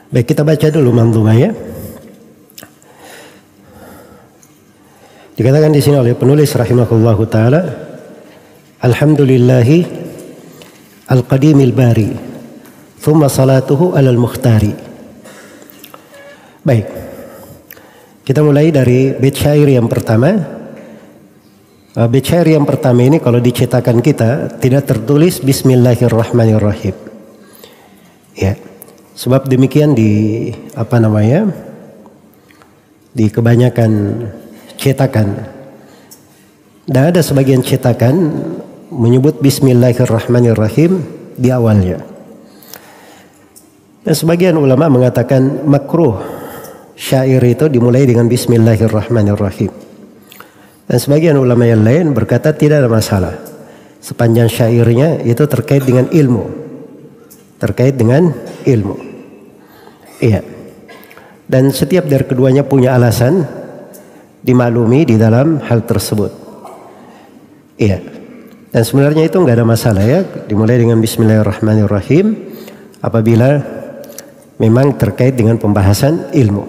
Baik, kita baca dulu manzumah ya. Dikatakan di sini oleh penulis rahimahullahu taala, alhamdulillahi al-qadimil bari, thumma salatuhu alal mukhtari. Baik, kita mulai dari bait syair yang pertama. Bait syair yang pertama ini kalau dicetakan kita tidak tertulis Bismillahirrahmanirrahim. Ya. Sebab demikian di di kebanyakan cetakan. Dan ada sebagian cetakan menyebut Bismillahirrahmanirrahim di awalnya. Dan sebagian ulama mengatakan makruh syair itu dimulai dengan Bismillahirrahmanirrahim. Dan sebagian ulama yang lain berkata tidak ada masalah sepanjang syairnya itu terkait dengan ilmu. Terkait dengan ilmu. Iya. Dan setiap dari keduanya punya alasan dimaklumi di dalam hal tersebut. Iya. Dan sebenarnya itu nggak ada masalah ya, dimulai dengan Bismillahirrahmanirrahim apabila memang terkait dengan pembahasan ilmu.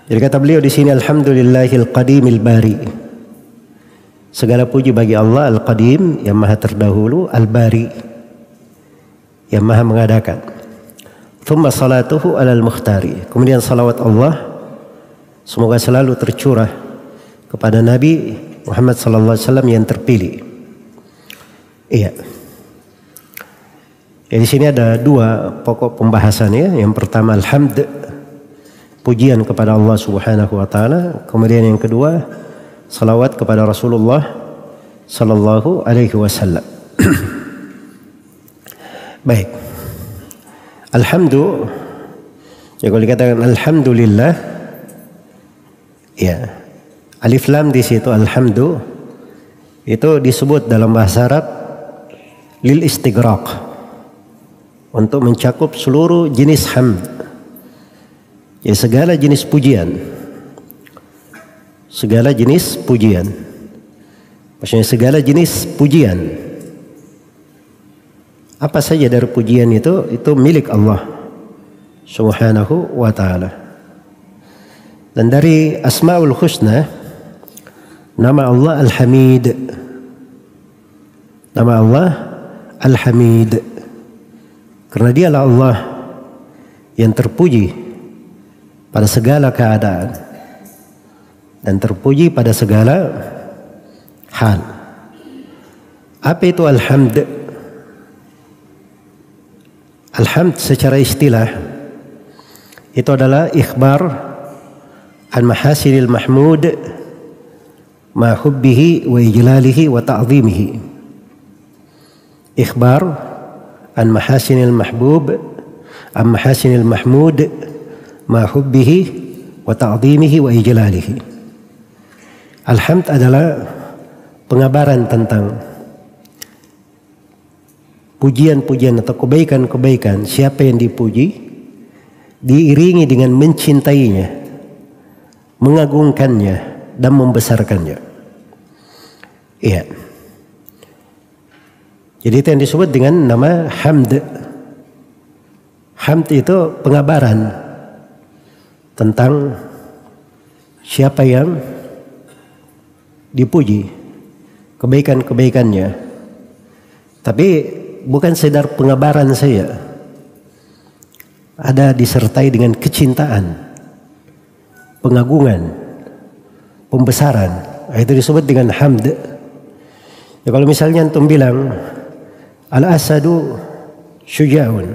Jadi kata beliau di sini, alhamdulillahil qadimil bari. Segala puji bagi Allah al-qadim yang maha terdahulu, al-bari yang maha mengadakan. Thumma salatuhu alal mukhtari. Kemudian salawat Allah semoga selalu tercurah kepada Nabi Muhammad SAW yang terpilih. Iya. Ya, di sini ada dua pokok pembahasannya. Yang pertama alhamd, pujian kepada Allah Subhanahu wa taala. Kemudian yang kedua salawat kepada Rasulullah sallallahu alaihi wasallam. Baik. Alhamdulillah. Ya, kalau dikatakan alhamdulillah, ya alif lam di situ alhamdu itu disebut dalam bahasa Arab lil istighraq, untuk mencakup seluruh jenis hamd. Ya, segala jenis pujian. Segala jenis pujian. Maksudnya segala jenis pujian. Apa saja dari pujian itu milik Allah Subhanahu wa ta'ala. Dan dari Asmaul Husna, nama Allah Al-Hamid. Nama Allah Al-Hamid. Karena dialah Allah yang terpuji pada segala keadaan dan terpuji pada segala hal. Apa itu Alhamd? Alhamd secara istilah itu adalah ikhbar an mahasinil mahmud ma hubbihi wa ijlalihi wa ta'zimihi. Ikhbar an mahasinil mahbub an mahasinil mahmud ma hubbihi wa ta'zimihi wa ijlalihi. Alhamd adalah pengabaran tentang pujian-pujian atau kebaikan-kebaikan siapa yang dipuji, diiringi dengan mencintainya, mengagungkannya dan membesarkannya. Iya. Jadi itu yang disebut dengan nama hamd. Hamd itu pengabaran tentang siapa yang dipuji, kebaikan-kebaikannya. Tapi bukan sekedar pengabaran saya, ada disertai dengan kecintaan, pengagungan, pembesaran. Itu disebut dengan hamd. Ya, kalau misalnya antum bilang al-asadu syuja'un,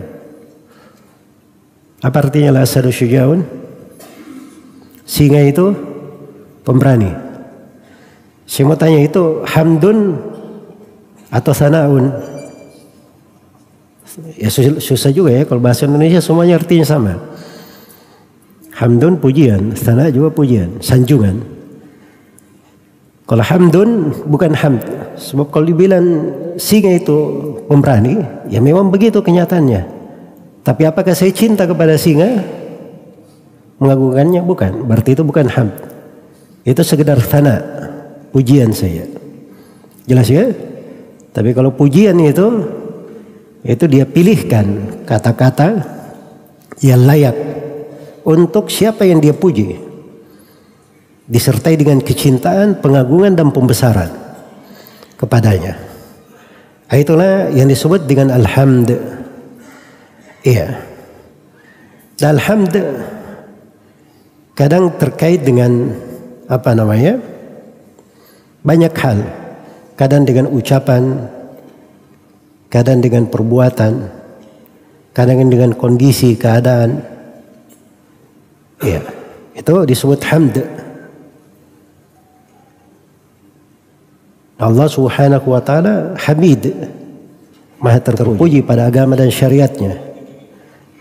apa artinya al-asadu syuja'un? Singa itu pemberani. Saya mau tanya, itu hamdun atau sana'un? Ya susah juga ya, kalau bahasa Indonesia semuanya artinya sama. Hamdun pujian, sana juga pujian, sanjungan. Kalau hamdun bukan hamd, sebab kalau dibilang singa itu pemberani, ya memang begitu kenyataannya. Tapi apakah saya cinta kepada singa, mengagungkannya? Bukan, berarti itu bukan hamd. Itu sekedar sana, pujian saya. Jelas ya? Tapi kalau pujian itu dia pilihkan kata-kata yang layak untuk siapa yang dia puji, disertai dengan kecintaan, pengagungan dan pembesaran kepadanya. Itulah yang disebut dengan alhamd. Iya. Dan alhamd kadang terkait dengan banyak hal. Kadang dengan ucapan, kadang dengan perbuatan, kadang dengan kondisi, keadaan. Iya, itu disebut hamd. Allah Subhanahu wa taala Hamid, Maha terpuji pada agama dan syariatnya,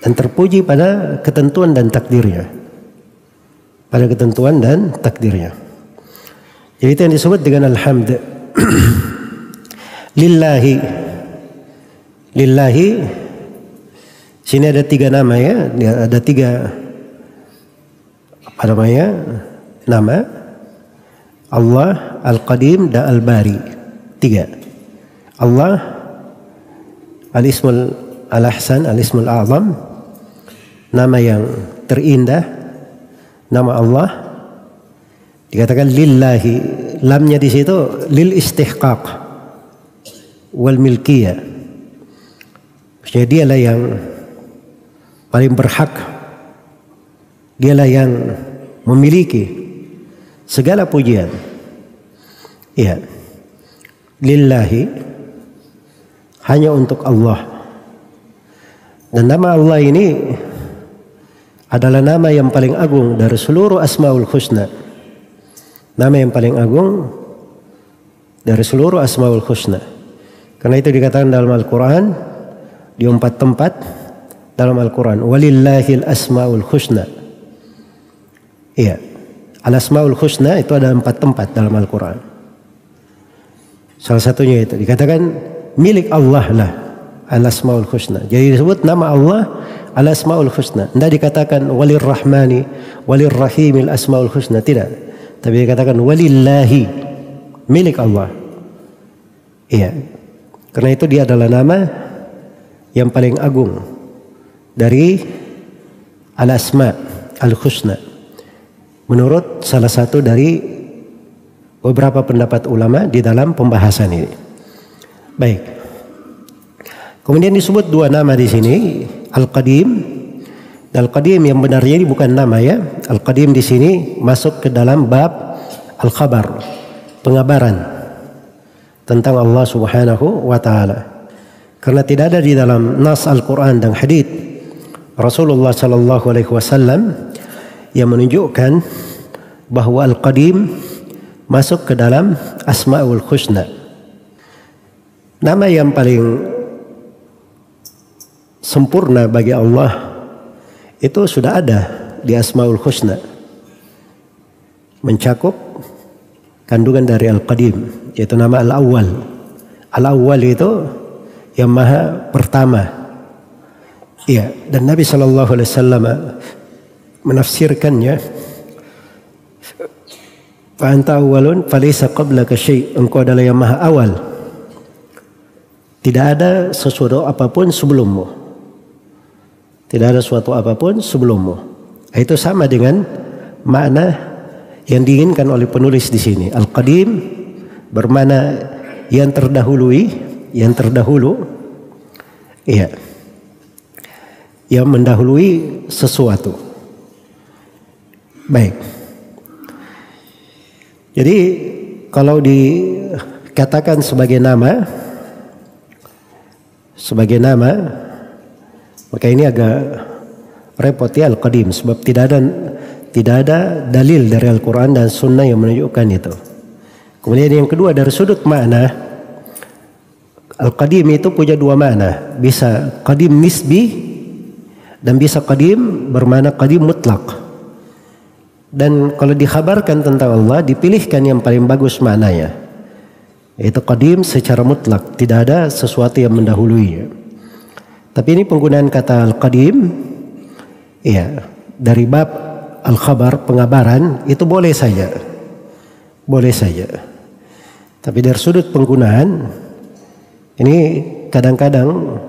dan terpuji pada ketentuan dan takdirnya. Pada ketentuan dan takdirnya. Jadi itu yang disebut dengan alhamd. Lillahi. Lillahi. Sini ada 3 nama ya, ada 3 nama. Allah, Al-Qadim dan Al-Bari. 3. Allah, Al-Ismul Al-Ahsan, Al-Ismul A'zam, nama yang terindah, nama Allah. Dikatakan lillahi, lamnya di situ lil istihqaq wal milkiyah. Maksudnya dialah yang paling berhak, dialah yang memiliki segala pujian. Ya, lillahi, hanya untuk Allah. Dan nama Allah ini adalah nama yang paling agung dari seluruh Asmaul Husna. Nama yang paling agung dari seluruh Asmaul Husna. Karena itu dikatakan dalam Al-Quran di 4 tempat dalam Al-Quran, walillahil asmaul husna. Iya. Al-Asmaul Husna itu ada 4 tempat dalam Al-Quran. Salah satunya itu dikatakan milik Allah lah Al-Asmaul Husna. Jadi disebut nama Allah Al-Asmaul Husna. Tidak dikatakan walir rahmani walir rahimil asmaul husna, tidak. Tapi dikatakan walillahi, milik Allah. Iya. Karena itu dia adalah nama yang paling agung dari Al-Asma Al-Husna. Menurut salah satu dari beberapa pendapat ulama di dalam pembahasan ini. Baik. Kemudian disebut 2 nama di sini, Al-Qadim. Al-Qadim yang benarnya ini bukan nama ya. Al-Qadim di sini masuk ke dalam bab Al-Khabar, pengabaran tentang Allah Subhanahu wa taala. Karena tidak ada di dalam nas Al-Quran dan hadits Rasulullah sallallahu alaihi wasallam yang menunjukkan bahwa Al-Qadim masuk ke dalam Asmaul Husna. Nama yang paling sempurna bagi Allah itu sudah ada di Asmaul Husna, mencakup kandungan dari Al-Qadim, yaitu nama Al-Awwal. Al-Awwal itu yang maha pertama. Iya, dan Nabi sallallahu alaihi wasallam menafsirkannya, fa anta awwalun falaysa qablaka syai', engkau adalah yang maha awal, tidak ada sesuatu apapun sebelummu, tidak ada sesuatu apapun sebelummu. Itu sama dengan makna yang diinginkan oleh penulis di sini. Al-Qadim bermakna yang terdahului, yang terdahulu, iya, yang mendahului sesuatu. Baik. Jadi kalau dikatakan sebagai nama, maka ini agak repot ya Al-Qadim, sebab tidak ada dalil dari Al-Quran dan Sunnah yang menunjukkan itu. Kemudian yang kedua, dari sudut makna, Al-Qadim itu punya 2 makna, bisa Qadim nisbi dan bisa Qadim bermakna Qadim mutlak. Dan kalau dikhabarkan tentang Allah, dipilihkan yang paling bagus maknanya, yaitu Qadim secara mutlak, tidak ada sesuatu yang mendahuluinya. Tapi ini penggunaan kata Al-Qadim, ya, dari bab Al-Khabar, pengabaran, itu boleh saja. Boleh saja. Tapi dari sudut penggunaan, ini kadang-kadang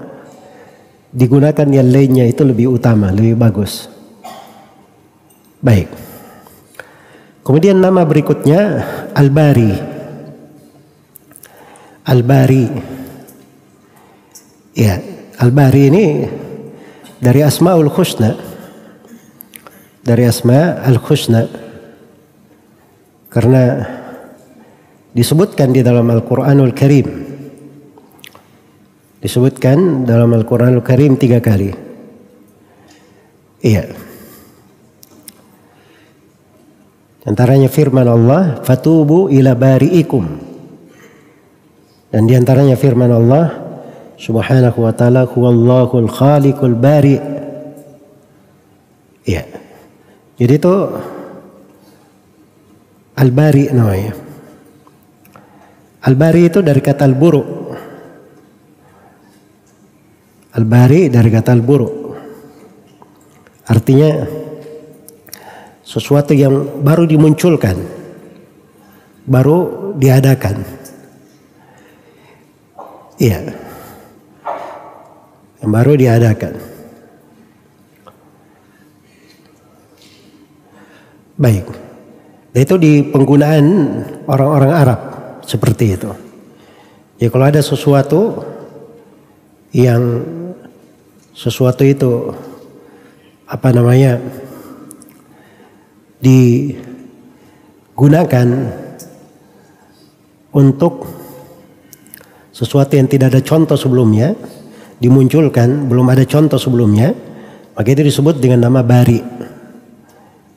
digunakan yang lainnya itu lebih utama, lebih bagus. Baik. Kemudian nama berikutnya Al-Bari. Al-Bari. Ya, Al-Bari ini dari Asmaul Husna. Dari Asma Al-Husna. Karena disebutkan di dalam Al-Quranul Karim. Disebutkan dalam Al-Quranul Karim 3 kali. Iya. Antaranya firman Allah, fatubu ila bari'ikum. Dan di antaranya firman Allah subhanahu wa ta'ala, huwallahul khaliqul bari'. Iya. Jadi itu Al-Bari namanya. Al-Bari itu dari kata al-buru. Al-Bari dari kata al-buru. Artinya sesuatu yang baru dimunculkan, baru diadakan. Iya. Yang baru diadakan. Baik. Itu di penggunaan orang-orang Arab seperti itu. Ya, kalau ada sesuatu itu digunakan untuk sesuatu yang tidak ada contoh sebelumnya, dimunculkan belum ada contoh sebelumnya, maka itu disebut dengan nama bari.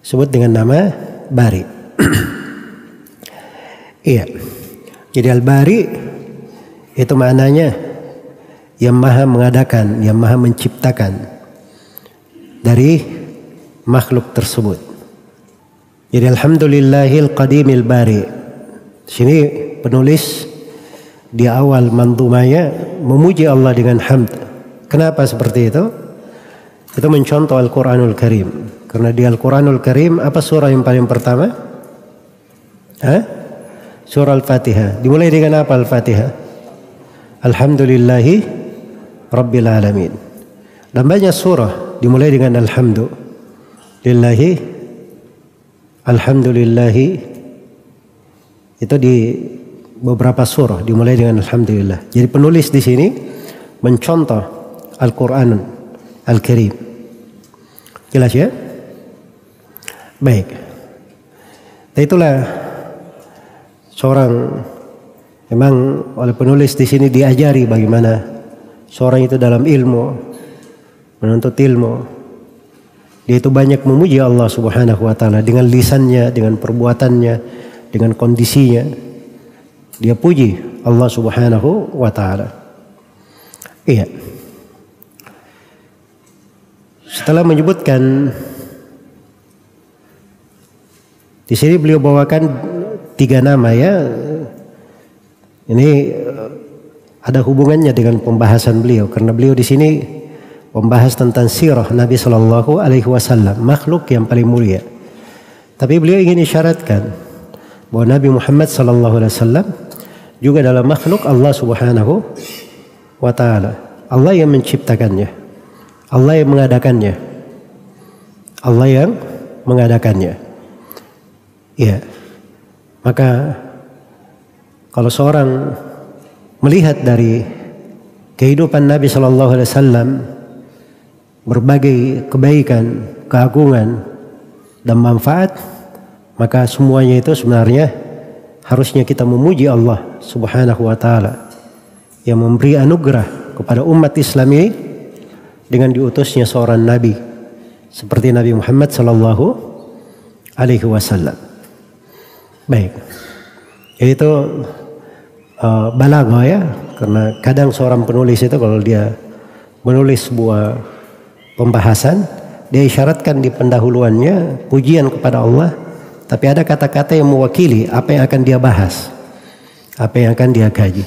Disebut dengan nama bari. Iya. Jadi Al-Bari itu maknanya yang maha mengadakan, yang maha menciptakan dari makhluk tersebut. Jadi alhamdulillahil qadimil bari. Sini penulis di awal mandumanya memuji Allah dengan hamd. Kenapa seperti itu? Itu mencontoh Al-Quranul Karim. Karena di Al-Quranul Karim apa surah yang paling pertama? Surah Al-Fatihah. Dimulai dengan apa Al-Fatihah? Alhamdulillahi Rabbil Alamin. Dan banyak surah dimulai dengan Alhamdulillahi. Alhamdulillahi. Itu di beberapa surah dimulai dengan Alhamdulillah. Jadi penulis di sini mencontoh Al-Quran Al-Karim. Jelas ya? Baik. Itulah seorang, memang oleh penulis di sini diajari bagaimana seorang itu dalam ilmu, menuntut ilmu. Dia itu banyak memuji Allah Subhanahu wa taala dengan lisannya, dengan perbuatannya, dengan kondisinya. Dia puji Allah Subhanahu wa taala. Iya. Setelah menyebutkan di sini beliau bawakan 3 nama ya. Ini ada hubungannya dengan pembahasan beliau karena beliau di sini membahas tentang sirah Nabi Shallallahu Alaihi Wasallam, makhluk yang paling mulia. Tapi beliau ingin isyaratkan bahwa Nabi Muhammad Shallallahu Alaihi Wasallam juga dalam makhluk Allah Subhanahu wa Ta'ala. Allah yang menciptakannya, Allah yang mengadakannya, Allah yang mengadakannya. Ya. Maka kalau seorang melihat dari kehidupan Nabi Shallallahu Alaihi Wasallam, berbagai kebaikan, keagungan, dan manfaat, maka semuanya itu sebenarnya harusnya kita memuji Allah Subhanahu wa Ta'ala yang memberi anugerah kepada umat Islam ini dengan diutusnya seorang Nabi seperti Nabi Muhammad Sallallahu Alaihi Wasallam. Baik, jadi itu balaghah ya, karena kadang seorang penulis itu kalau dia menulis sebuah pembahasan, dia isyaratkan di pendahuluannya pujian kepada Allah, tapi ada kata-kata yang mewakili apa yang akan dia bahas, apa yang akan dia kaji.